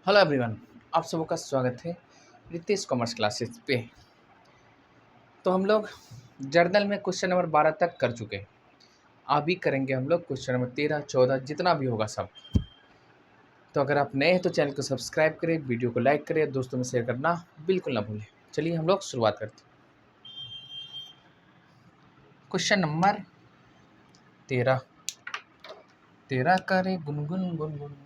Hello everyone, आप सबों का स्वागत है रितेश कॉमर्स क्लासेस पे। तो हम लोग जर्नल में क्वेश्चन नंबर 12 तक कर चुके हैं। अभी करेंगे हम लोग क्वेश्चन नंबर 13, 14 जितना भी होगा सब। तो अगर आप नए हैं तो चैनल को सब्सक्राइब करें, वीडियो को लाइक करें, दोस्तों में शेयर करना बिल्कुल ना भूलें। चलिए हम लोग शुरुआत करते हैं। क्वेश्चन नंबर 13 13 करे गुनगुन गुनगुन।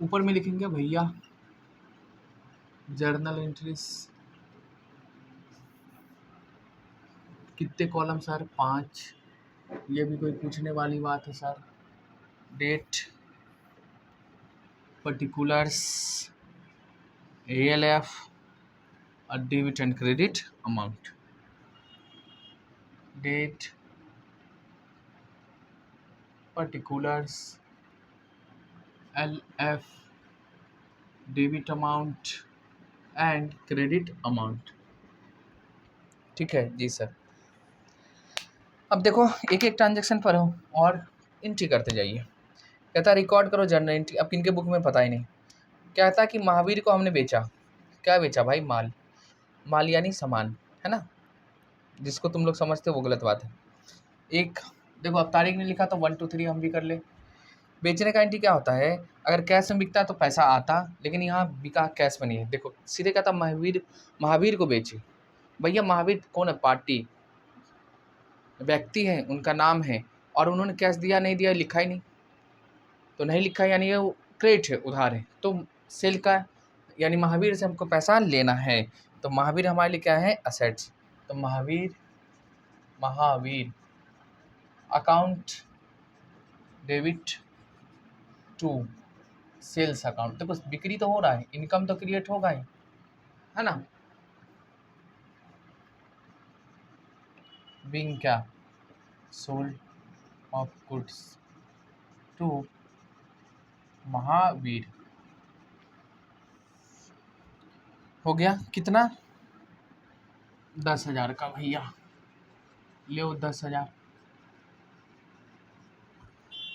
ऊपर में लिखेंगे भैया जर्नल एंट्रीज कितने कॉलम सर? 5। ये भी कोई पूछने वाली बात है सर। डेट, पर्टिकुलर्स, ALF और debit and credit amount. Date, particulars, LF, debit amount and credit amount. ठीक है जी सर। अब देखो एक एक ट्रांजेक्शन पर हो और एंट्री करते जाइए। कहता रिकॉर्ड करो जर्नल एंट्री। अब किनके बुक में पता ही नहीं। कहता कि महावीर को हमने बेचा। क्या बेचा भाई? माल। माल यानी सामान, है ना? जिसको तुम लोग समझते हो वो गलत बात है। एक देखो, अब तारीख ने लिखा तो 1 2 3 हम भी कर ले। बेचने का एंट्री क्या होता है? अगर कैश में बिकता तो पैसा आता, लेकिन यहाँ बिका कैश में नहीं है। देखो सीधे कहता महावीर, महावीर को बेची। भैया महावीर कौन है? पार्टी, व्यक्ति है, उनका नाम है, और उन्होंने कैश दिया नहीं दिया लिखा ही नहीं। तो नहीं लिखा यानी ये क्रेडिट है, उधार है। तो सेल का यानी महावीर से हमको पैसा लेना है। तो महावीर हमारे लिए क्या है? असेट्स। तो Mahavir, Mahavir account debit to sales account. देखो बिक्री तो हो रहा है, इनकम तो क्रिएट होगा ही, है ना? बीइंग क्या? Sold off goods to Mahavir. हो गया कितना? 10,000 का भैया, ले 10,000।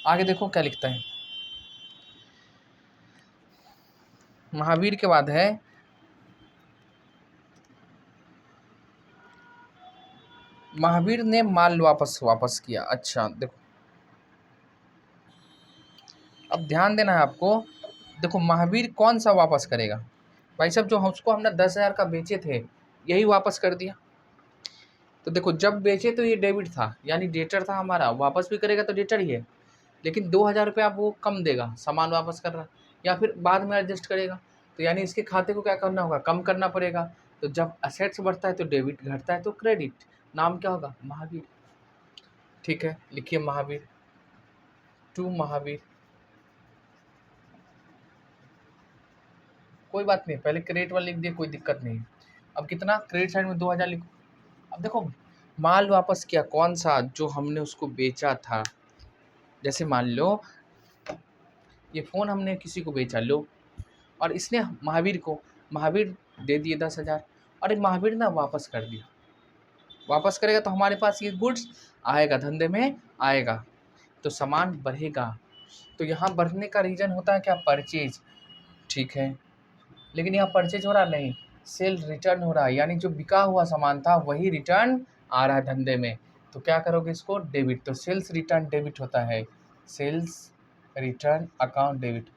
आगे देखो क्या लिखता है। महावीर के बाद है महावीर ने माल वापस किया। अच्छा देखो, अब ध्यान देना है आपको। देखो महावीर कौन सा वापस करेगा? भाई साहब जो उसको हमने 10,000 का बेचे थे यही वापस कर दिया। तो देखो जब बेचे तो ये डेबिट था, यानी डेटर था हमारा। वापस भी करेगा तो डेटर ही है, लेकिन 2,000 रुपये आप वो कम देगा, सामान वापस कर रहा, या फिर बाद में एडजस्ट करेगा। तो यानी इसके खाते को क्या करना होगा? कम करना पड़ेगा। तो जब असेट्स बढ़ता है तो डेबिट, घटता है तो क्रेडिट। नाम क्या होगा? महावीर। ठीक है, लिखिए महावीर टू महावीर। कोई बात नहीं, पहले क्रेडिट वाला लिख दिए, कोई दिक्कत नहीं। अब कितना? क्रेडिट साइड में 2,000 लिखो। अब देखो माल वापस किया कौन सा? जो हमने उसको बेचा था। जैसे मान लो ये फ़ोन हमने किसी को बेचा, लो, और इसने महावीर को, महावीर दे दिए 10,000, और ये महावीर ना वापस कर दिया। वापस करेगा तो हमारे पास ये गुड्स आएगा, धंधे में आएगा, तो सामान बढ़ेगा। तो यहाँ बढ़ने का रीज़न होता है क्या? परचेज। ठीक है, लेकिन यहाँ परचेज हो रहा नहीं, सेल रिटर्न हो रहा है, यानी जो बिका हुआ सामान था वही रिटर्न आ रहा है धंधे में। तो क्या करोगे इसको? डेबिट। तो सेल्स रिटर्न डेबिट होता है। Sales return account debit.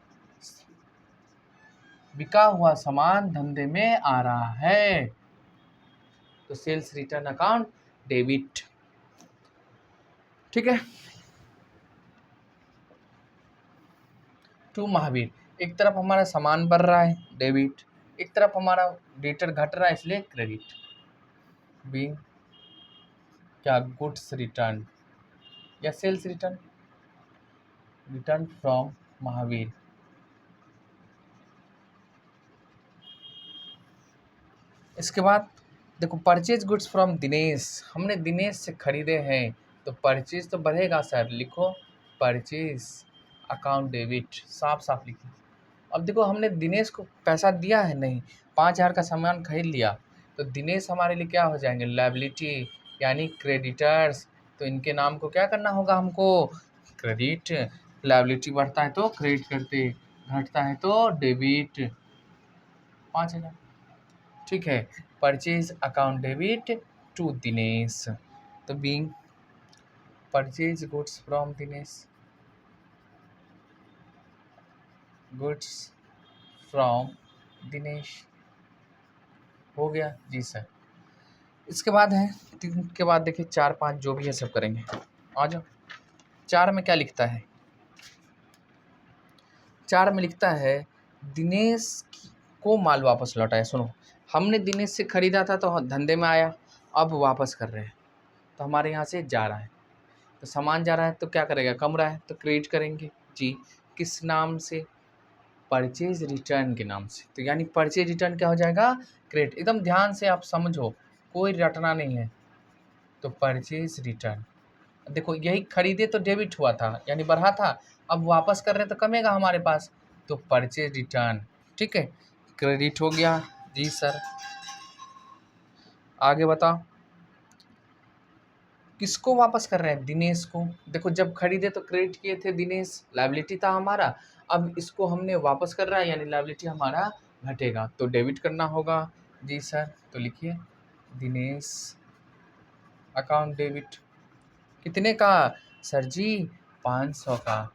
बिका हुआ सामान धंधे में आ रहा है तो सेल्स रिटर्न अकाउंट डेबिट। ठीक है, टू महावीर। एक तरफ हमारा सामान बढ़ रहा है, डेबिट, एक तरफ हमारा डेटर घट रहा है, इसलिए क्रेडिट। बीइंग क्या? गुड्स रिटर्न या sales return, return from Mahavir. इसके बाद देखो परचेज गुड्स फ्रॉम दिनेश। हमने दिनेश से खरीदे हैं, तो परचेज तो बढ़ेगा सर, लिखो परचेज अकाउंट डेबिट, साफ साफ लिखो। अब देखो हमने दिनेश को पैसा दिया है नहीं, 5,000 का सामान खरीद लिया, तो दिनेश हमारे लिए क्या हो जाएंगे? लायबिलिटी यानी क्रेडिटर्स। तो इनके नाम को क्या करना होगा हमको? क्रेडिट, लायबिलिटी बढ़ता है तो क्रेडिट करते, घटता है तो डेबिट 5,000। ठीक है, purchase account debit to Dinesh, तो being purchase goods from Dinesh, goods from Dinesh हो गया जी सर। इसके बाद है 3 के बाद देखिए 4 5 जो भी है सब करेंगे। आ जाओ, 4 में क्या लिखता है? 4 में लिखता है दिनेश को माल वापस लौटाया। सुनो, हमने दिनेश से खरीदा था तो धंधे में आया, अब वापस कर रहे हैं तो हमारे यहाँ से जा रहा है, तो सामान जा रहा है तो क्या करेगा? कम रहा है तो क्रेडिट करेंगे जी। किस नाम से? परचेज रिटर्न के नाम से। तो यानी परचेज रिटर्न क्या हो जाएगा? क्रेडिट। एकदम ध्यान से आप समझो, कोई रटना नहीं है। तो परचेज रिटर्न, देखो यही खरीदे तो डेबिट हुआ था यानी बढ़ा था, अब वापस कर रहे हैं तो कमेगा हमारे पास, तो परचेज रिटर्न। ठीक है, क्रेडिट हो गया जी सर। आगे बताओ, किसको वापस कर रहे हैं? दिनेश को। देखो जब खरीदे तो क्रेडिट किए थे दिनेश, लायबिलिटी था हमारा, अब इसको हमने वापस कर रहा है यानी लायबिलिटी हमारा घटेगा, तो डेबिट करना होगा जी सर। तो लिखिए दिनेश अकाउंट डेबिट, कितने का सर जी? 500 का।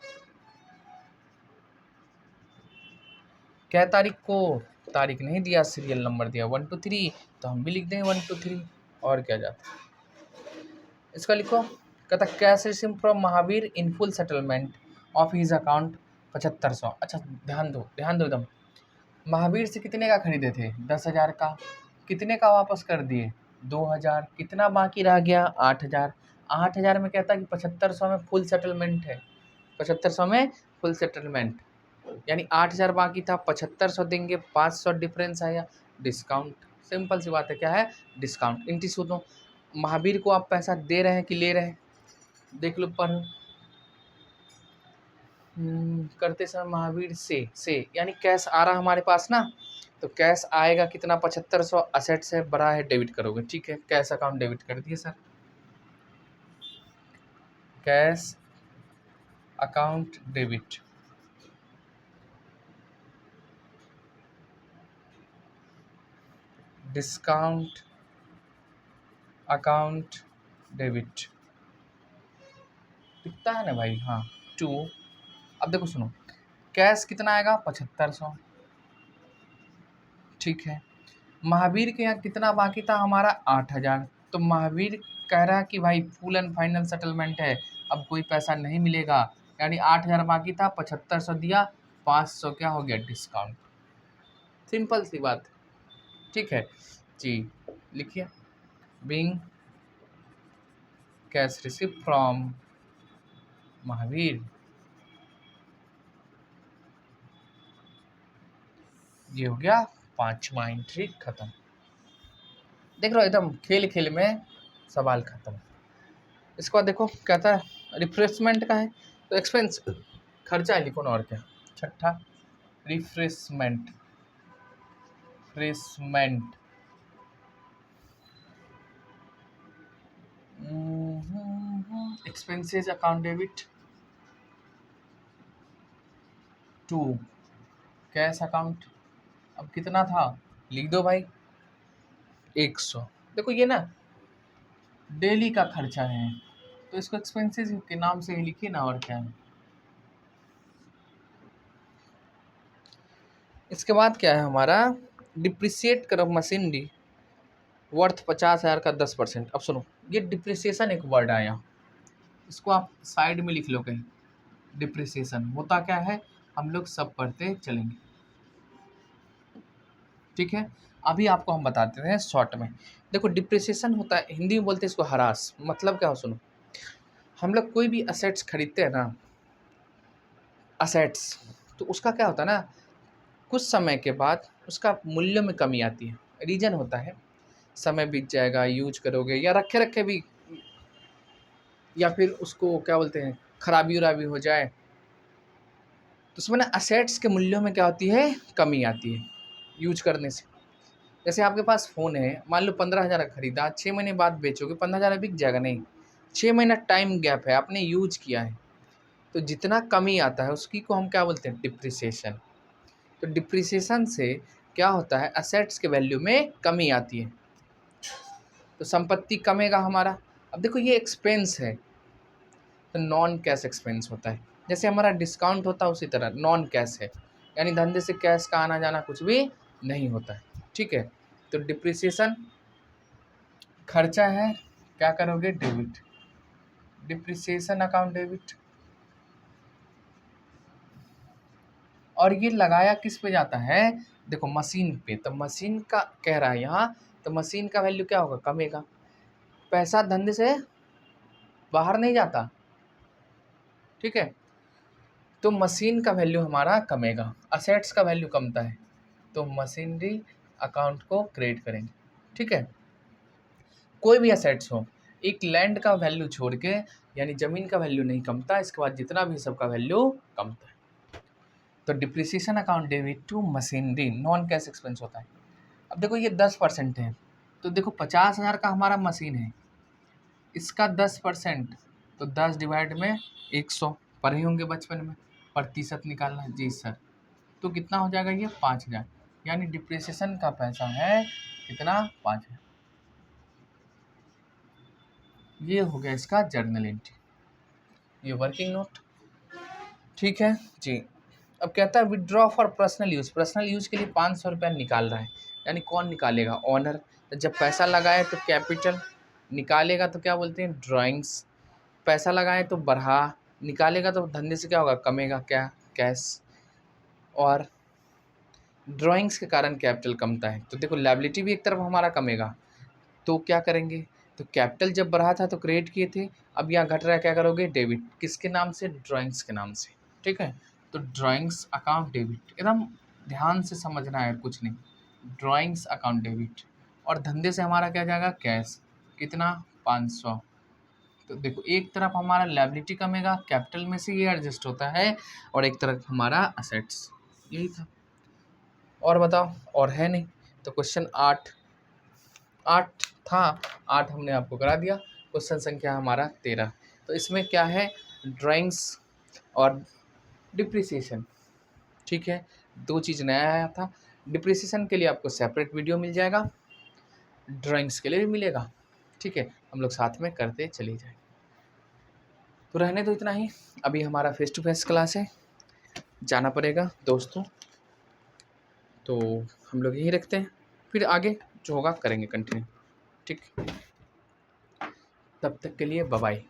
क्या तारीख को? तारीख नहीं दिया, सीरियल नंबर दिया 1 2 3, तो हम भी लिख देंगे 1 2 3, और क्या जाता है। इसका लिखो, कहता cash receive from Mahavir in full settlement of his account 7500। अच्छा ध्यान दो, ध्यान दो एकदम। महावीर से कितने का खरीदे थे? 10,000 का। कितने का वापस कर दिए? 2,000। कितना बाकी रह गया? 8,000। 8,000 में कहता कि 7500 में फुल सेटलमेंट है, 7500 में फुल सेटलमेंट, यानी 8,000 बाकी था, 7500 देंगे, 500 डिफरेंस आया, डिस्काउंट। सिंपल सी बात है, क्या है? डिस्काउंट। इनकी सुनो, महावीर को आप पैसा दे रहे हैं कि ले रहे हैं? देख लो, पढ़ो। करते समय महावीर से यानी कैश आ रहा हमारे पास ना, तो कैश आएगा कितना? 7500, असेट से बड़ा है, डेबिट करोगे। ठीक है, कैश अकाउंट डेबिट कर दिए sir. Cash account debit, discount account debit दिखता है ना भाई? हाँ, 2। अब देखो सुनो, कैश कितना आएगा? 7500। ठीक है, महावीर के यहाँ कितना बाकी था हमारा? 8,000। तो महावीर कह रहा है कि भाई फुल एंड फाइनल सेटलमेंट है, अब कोई पैसा नहीं मिलेगा, यानी 8,000 बाकी था, 7500 दिया, 500 क्या हो गया? डिस्काउंट। सिंपल सी बात। ठीक है जी, लिखिए being cash receive from Mahavir, ये हो गया 5वां एंट्री खत्म। देख रहे हो, एकदम खेल खेल में सवाल खत्म। इसके बाद देखो, कहता है रिफ्रेशमेंट का है, तो एक्सपेंस खर्चा है, लिखो ना, और क्या। 6ठा refreshment, freshment, expenses account debit to cash account. अब कितना था? लिख दो भाई 100। देखो ये ना डेली का खर्चा है, तो इसको एक्सपेंसेस के नाम से ही लिखिए ना, और क्या है। इसके बाद क्या है हमारा? डिप्रिसिएट करो मशीनरी वर्थ 50,000 का 10%। अब सुनो, ये डिप्रिसिएशन एक वर्ड आया, इसको आप साइड में लिख लो कहीं। डिप्रिसिएशन होता क्या है, हम लोग सब पढ़ते चलेंगे। ठीक है, अभी आपको हम बताते हैं शॉर्ट में। देखो डिप्रिसिएशन होता है, हिंदी में बोलते हैं इसको हरास। मतलब क्या हो? सुनो, हम लोग कोई भी असेट्स खरीदते हैं ना, असेट्स, तो उसका क्या होता है ना, कुछ समय के बाद उसका मूल्य में कमी आती है। रीज़न होता है, समय बीत जाएगा, यूज करोगे, या रखे रखे भी, या फिर उसको क्या बोलते हैं, खराबी उराबी हो जाए, तो उसमें ना असेट्स के मूल्यों में क्या होती है? कमी आती है यूज करने से। जैसे आपके पास फ़ोन है, मान लो 15,000 का खरीदा, 6 महीने बाद बेचोगे, 15,000 बिक जाएगा? नहीं, 6 महीना टाइम गैप है, आपने यूज किया है, तो जितना कमी आता है उसकी को हम क्या बोलते हैं, डिप्रिसिएशन। तो डिप्रिसिएशन से क्या होता है, असेट्स के वैल्यू में कमी आती है, तो संपत्ति कमेगा हमारा। अब देखो ये एक्सपेंस है, तो नॉन कैश एक्सपेंस होता है। जैसे हमारा डिस्काउंट होता है उसी तरह नॉन कैश है, यानी धंधे से कैश का आना जाना कुछ भी नहीं होता है, ठीक है। तो डिप्रिसिएशन खर्चा है, क्या करोगे, डेबिट, डिप्रिसिएशन अकाउंट डेबिट। और ये लगाया किस पे जाता है, देखो मशीन पे, तो मशीन का कह रहा है यहाँ, तो मशीन का वैल्यू क्या होगा, कमेगा। पैसा धंधे से बाहर नहीं जाता, ठीक है, तो मशीन का वैल्यू हमारा कमेगा, असेट्स का वैल्यू कमता है, तो मशीनरी अकाउंट को क्रिएट करेंगे, ठीक है। कोई भी असेट्स हो, एक लैंड का वैल्यू छोड़ के, यानी ज़मीन का वैल्यू नहीं कमता, इसके बाद जितना भी सबका वैल्यू कमता है। तो depreciation account debit to machinery non cash expense होता है। अब देखो ये 10% है, तो देखो 50,000 का हमारा मशीन है, इसका 10%, तो 10 डिवाइड में 100, पढ़े होंगे बचपन में, प्रतिशत निकालना है जी सर। तो कितना हो जाएगा ये, 5,000, यानी डिप्रिसिएशन का पैसा है कितना, 5,000। ये हो गया इसका जर्नल एंट्री, ये वर्किंग नोट, ठीक है जी। अब कहता है withdraw for personal use, personal use के लिए 500 रुपया निकाल रहा है, यानी कौन निकालेगा, ऑनर। तो जब पैसा लगाए तो कैपिटल, निकालेगा तो क्या बोलते हैं, ड्राइंग्स। पैसा लगाए तो बढ़ा, निकालेगा तो धंधे से क्या होगा, कमेगा, क्या, कैश। और ड्राइंग्स के कारण कैपिटल कमता है, तो देखो लायबिलिटी भी एक तरफ हमारा कमेगा, तो क्या करेंगे, तो कैपिटल जब बढ़ा था तो क्रेडिट किए थे, अब यहाँ घट रहा है, क्या करोगे, डेबिट, किसके नाम से, ड्राइंग्स के नाम से, ठीक है। तो ड्राइंग्स अकाउंट डेबिट, एकदम ध्यान से समझना है, कुछ नहीं, ड्राइंग्स अकाउंट डेबिट। और धंधे से हमारा क्या जाएगा, कैश, कितना, 500। तो देखो एक तरफ हमारा लायबिलिटी कमेगा, कैपिटल में से ये एडजस्ट होता है, और एक तरफ हमारा असेट्स, यही था। और बताओ, और है नहीं, तो क्वेश्चन 8 था, 8 हमने आपको करा दिया। क्वेश्चन संख्या हमारा 13, तो इसमें क्या है, ड्राइंग्स और डिप्रिसिएशन, ठीक है, 2 चीज़ नया आया था। डिप्रिसिएशन के लिए आपको सेपरेट वीडियो मिल जाएगा, ड्राइंग्स के लिए भी मिलेगा, ठीक है, हम लोग साथ में करते चले जाएंगे। तो रहने दो इतना ही, अभी हमारा फेस टू फेस क्लास है, जाना पड़ेगा दोस्तों, तो हम लोग यहीं रखते हैं, फिर आगे जो होगा करेंगे कंटिन्यू, ठीक। तब तक के लिए बाय बाय।